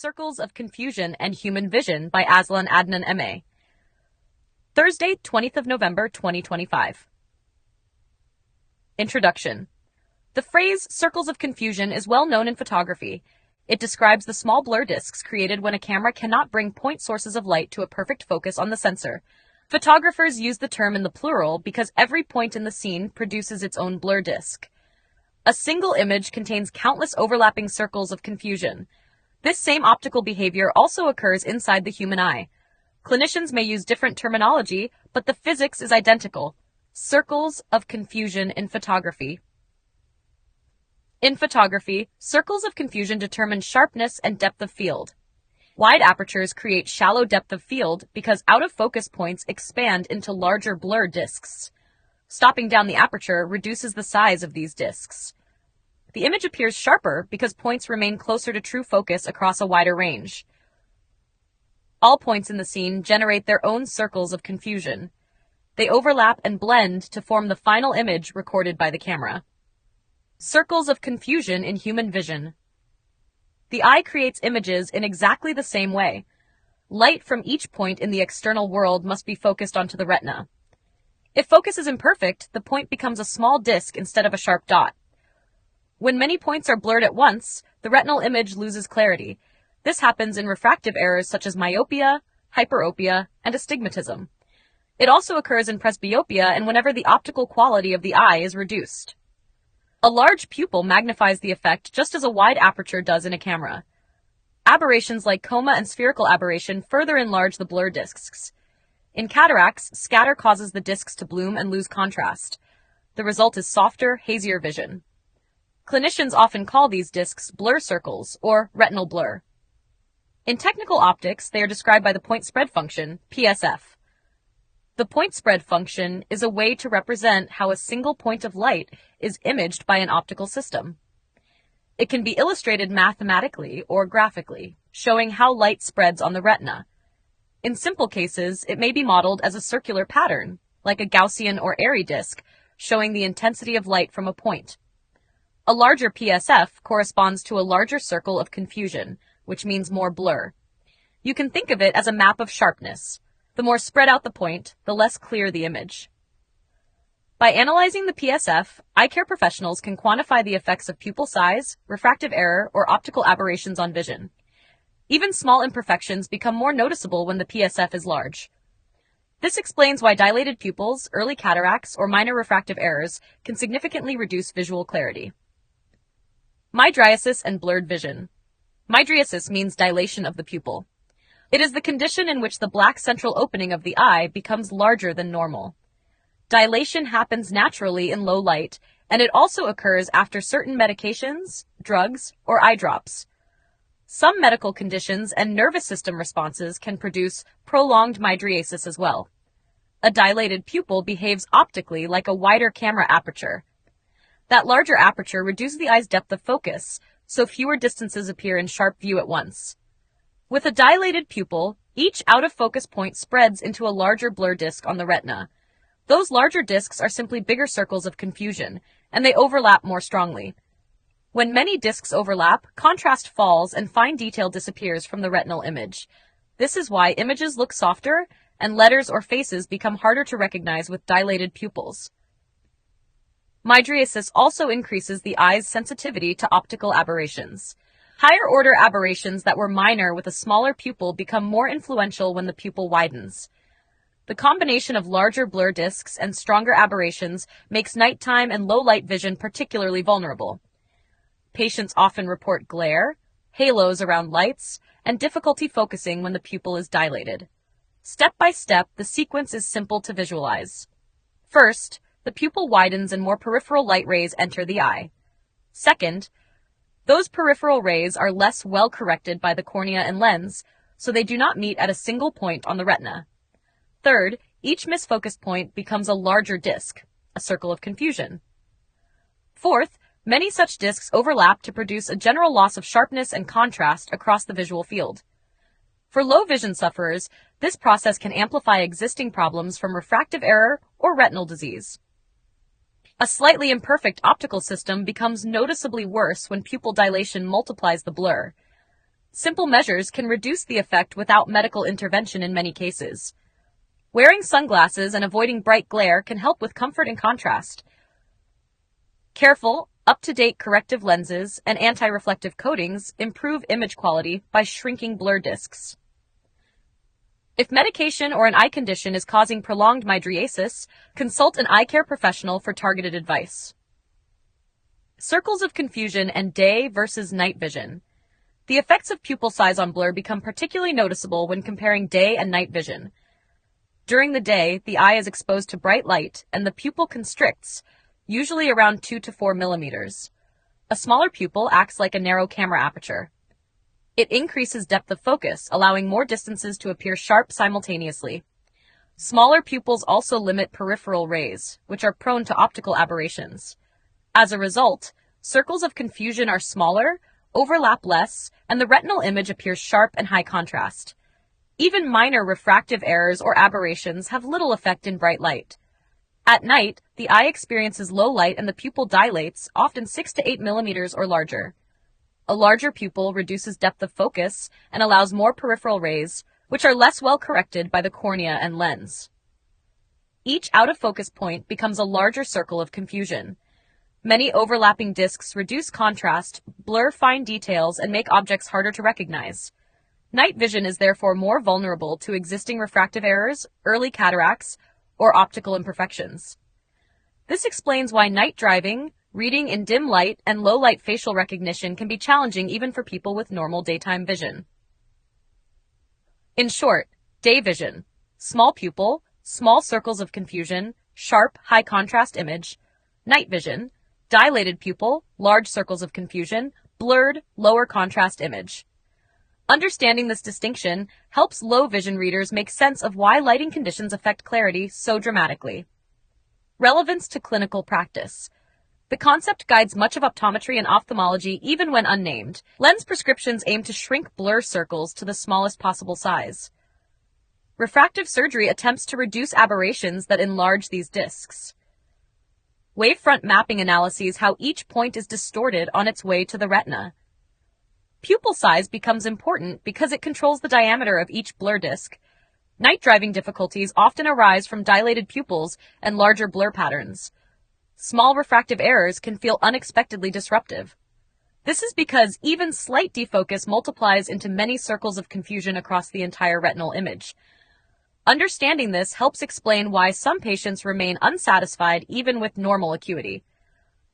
Circles of Confusion and Human Vision by AZLAN ADNAN MA. Thursday, 20th of November, 2025. Introduction. The phrase circles of confusion is well known in photography. It describes the small blur disks created when a camera cannot bring point sources of light to a perfect focus on the sensor. Photographers use the term in the plural because every point in the scene produces its own blur disk. A single image contains countless overlapping circles of confusion. This same optical behavior also occurs inside the human eye. Clinicians may use different terminology, but the physics is identical. Circles of confusion in photography. In photography, circles of confusion determine sharpness and depth of field. Wide apertures create shallow depth of field because out-of-focus points expand into larger blur disks. Stopping down the aperture reduces the size of these disks. The image appears sharper because points remain closer to true focus across a wider range. All points in the scene generate their own circles of confusion. They overlap and blend to form the final image recorded by the camera. Circles of confusion in human vision. The eye creates images in exactly the same way. Light from each point in the external world must be focused onto the retina. If focus is imperfect, the point becomes a small disc instead of a sharp dot. When many points are blurred at once, the retinal image loses clarity. This happens in refractive errors such as myopia, hyperopia, and astigmatism. It also occurs in presbyopia and whenever the optical quality of the eye is reduced. A large pupil magnifies the effect just as a wide aperture does in a camera. Aberrations like coma and spherical aberration further enlarge the blur disks. In cataracts, scatter causes the disks to bloom and lose contrast. The result is softer, hazier vision. Clinicians often call these disks blur circles or retinal blur. In technical optics, they are described by the point spread function, PSF. The point spread function is a way to represent how a single point of light is imaged by an optical system. It can be illustrated mathematically or graphically, showing how light spreads on the retina. In simple cases, it may be modeled as a circular pattern, like a Gaussian or airy disk, showing the intensity of light from a point. A larger PSF corresponds to a larger circle of confusion, which means more blur. You can think of it as a map of sharpness. The more spread out the point, the less clear the image. By analyzing the PSF, eye care professionals can quantify the effects of pupil size, refractive error, or optical aberrations on vision. Even small imperfections become more noticeable when the PSF is large. This explains why dilated pupils, early cataracts, or minor refractive errors can significantly reduce visual clarity. Mydriasis and blurred vision. Mydriasis means dilation of the pupil. It is the condition in which the black central opening of the eye becomes larger than normal. Dilation happens naturally in low light, and it also occurs after certain medications, drugs, or eye drops. Some medical conditions and nervous system responses can produce prolonged mydriasis as well. A dilated pupil behaves optically like a wider camera aperture. That larger aperture reduces the eye's depth of focus, so fewer distances appear in sharp view at once. With a dilated pupil, each out-of-focus point spreads into a larger blur disk on the retina. Those larger disks are simply bigger circles of confusion, and they overlap more strongly. When many disks overlap, contrast falls and fine detail disappears from the retinal image. This is why images look softer, and letters or faces become harder to recognize with dilated pupils. Mydriasis also increases the eye's sensitivity to optical aberrations. Higher-order aberrations that were minor with a smaller pupil become more influential when the pupil widens. The combination of larger blur disks and stronger aberrations makes nighttime and low-light vision particularly vulnerable. Patients often report glare, halos around lights, and difficulty focusing when the pupil is dilated. Step by step, the sequence is simple to visualize. First, the pupil widens and more peripheral light rays enter the eye. Second, those peripheral rays are less well corrected by the cornea and lens, so they do not meet at a single point on the retina. Third, each misfocused point becomes a larger disc, a circle of confusion. Fourth, many such discs overlap to produce a general loss of sharpness and contrast across the visual field. For low vision sufferers, this process can amplify existing problems from refractive error or retinal disease. A slightly imperfect optical system becomes noticeably worse when pupil dilation multiplies the blur. Simple measures can reduce the effect without medical intervention in many cases. Wearing sunglasses and avoiding bright glare can help with comfort and contrast. Careful, up-to-date corrective lenses and anti-reflective coatings improve image quality by shrinking blur discs. If medication or an eye condition is causing prolonged mydriasis, consult an eye care professional for targeted advice. Circles of confusion and day versus night vision. The effects of pupil size on blur become particularly noticeable when comparing day and night vision. During the day, the eye is exposed to bright light and the pupil constricts, usually around 2 to 4 millimeters. A smaller pupil acts like a narrow camera aperture. It increases depth of focus, allowing more distances to appear sharp simultaneously. Smaller pupils also limit peripheral rays, which are prone to optical aberrations. As a result, circles of confusion are smaller, overlap less, and the retinal image appears sharp and high contrast. Even minor refractive errors or aberrations have little effect in bright light. At night, the eye experiences low light and the pupil dilates, often 6 to 8 millimeters or larger. A larger pupil reduces depth of focus and allows more peripheral rays, which are less well corrected by the cornea and lens. Each out-of-focus point becomes a larger circle of confusion. Many overlapping discs reduce contrast, blur fine details, and make objects harder to recognize. Night vision is therefore more vulnerable to existing refractive errors, early cataracts, or optical imperfections. This explains why night driving, reading in dim light, and low-light facial recognition can be challenging even for people with normal daytime vision. In short, day vision: small pupil, small circles of confusion, sharp, high-contrast image. Night vision: dilated pupil, large circles of confusion, blurred, lower contrast image. Understanding this distinction helps low vision readers make sense of why lighting conditions affect clarity so dramatically. Relevance to clinical practice. The concept guides much of optometry and ophthalmology even when unnamed. Lens prescriptions aim to shrink blur circles to the smallest possible size. Refractive surgery attempts to reduce aberrations that enlarge these discs. Wavefront mapping analyses how each point is distorted on its way to the retina. Pupil size becomes important because it controls the diameter of each blur disc. Night driving difficulties often arise from dilated pupils and larger blur patterns. Small refractive errors can feel unexpectedly disruptive. This is because even slight defocus multiplies into many circles of confusion across the entire retinal image. Understanding this helps explain why some patients remain unsatisfied even with normal acuity.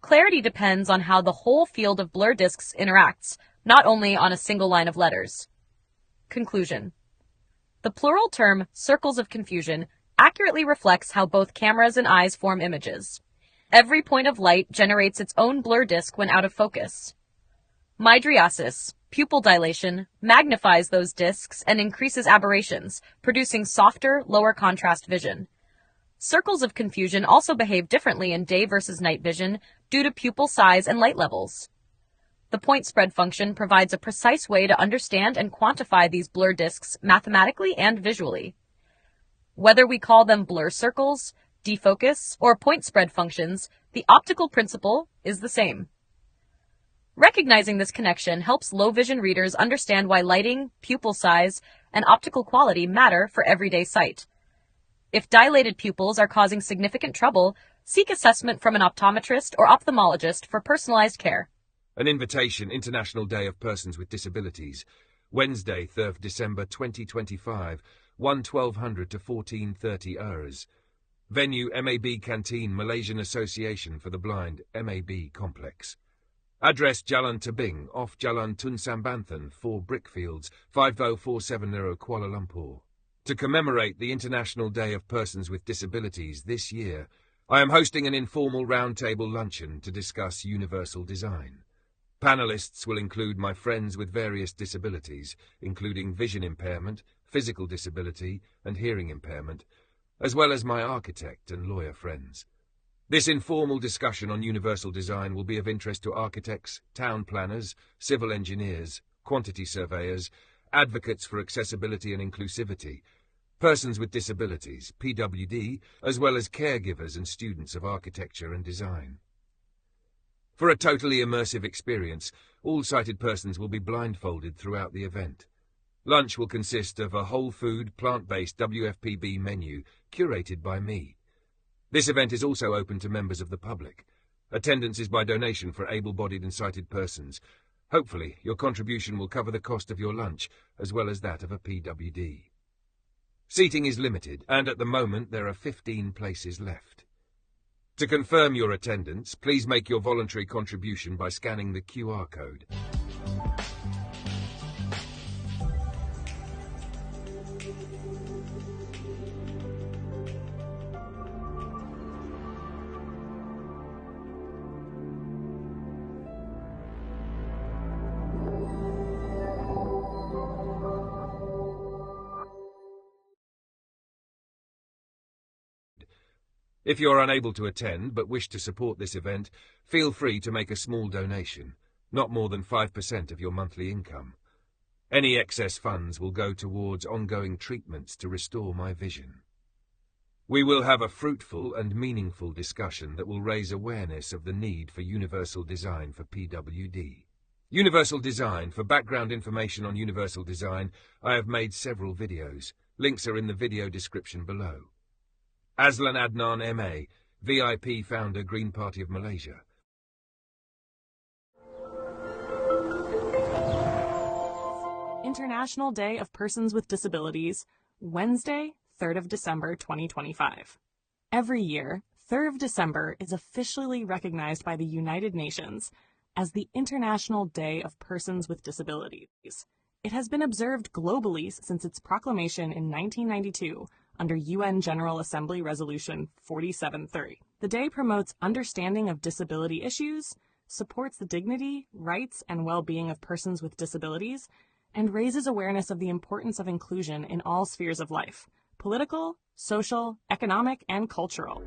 Clarity depends on how the whole field of blur discs interacts, not only on a single line of letters. Conclusion. The plural term, circles of confusion, accurately reflects how both cameras and eyes form images. Every point of light generates its own blur disc when out of focus. Mydriasis, pupil dilation, magnifies those discs and increases aberrations, producing softer, lower contrast vision. Circles of confusion also behave differently in day versus night vision due to pupil size and light levels. The point spread function provides a precise way to understand and quantify these blur discs mathematically and visually. Whether we call them blur circles, defocus, or point spread functions, the optical principle is the same. Recognizing this connection helps low vision readers understand why lighting, pupil size, and optical quality matter for everyday sight. If dilated pupils are causing significant trouble, seek assessment from an optometrist or ophthalmologist for personalized care. An invitation, International Day of Persons with Disabilities, Wednesday, 3rd December 2025, 1200 to 14:30 hours. Venue, MAB Canteen, Malaysian Association for the Blind, MAB Complex. Address, Jalan Tebing, off Jalan Tun Sambanthan, 4 Brickfields, 50470 Kuala Lumpur. To commemorate the International Day of Persons with Disabilities this year, I am hosting an informal roundtable luncheon to discuss universal design. Panelists will include my friends with various disabilities, including vision impairment, physical disability, and hearing impairment, as well as my architect and lawyer friends. This informal discussion on universal design will be of interest to architects, town planners, civil engineers, quantity surveyors, advocates for accessibility and inclusivity, persons with disabilities, PWD, as well as caregivers and students of architecture and design. For a totally immersive experience, all sighted persons will be blindfolded throughout the event. Lunch will consist of a whole food, plant-based WFPB menu curated by me. This event is also open to members of the public. Attendance is by donation for able-bodied and sighted persons. Hopefully, your contribution will cover the cost of your lunch, as well as that of a PWD. Seating is limited, and at the moment there are 15 places left. To confirm your attendance, please make your voluntary contribution by scanning the QR code. If you're unable to attend but wish to support this event, feel free to make a small donation, not more than 5% of your monthly income. Any excess funds will go towards ongoing treatments to restore my vision. We will have a fruitful and meaningful discussion that will raise awareness of the need for universal design for PWD. Universal design. For background information on universal design, I have made several videos. Links are in the video description below. AZLAN ADNAN MA, VIP founder, Green Party of Malaysia. International Day of Persons with Disabilities, Wednesday, 3rd of December 2025. Every year, 3rd of December is officially recognized by the United Nations as the International Day of Persons with Disabilities. It has been observed globally since its proclamation in 1992 under UN General Assembly Resolution 4730. The day promotes understanding of disability issues, supports the dignity, rights, and well-being of persons with disabilities, and raises awareness of the importance of inclusion in all spheres of life: political, social, economic, and cultural.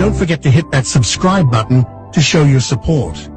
don't forget to hit that subscribe button to show your support.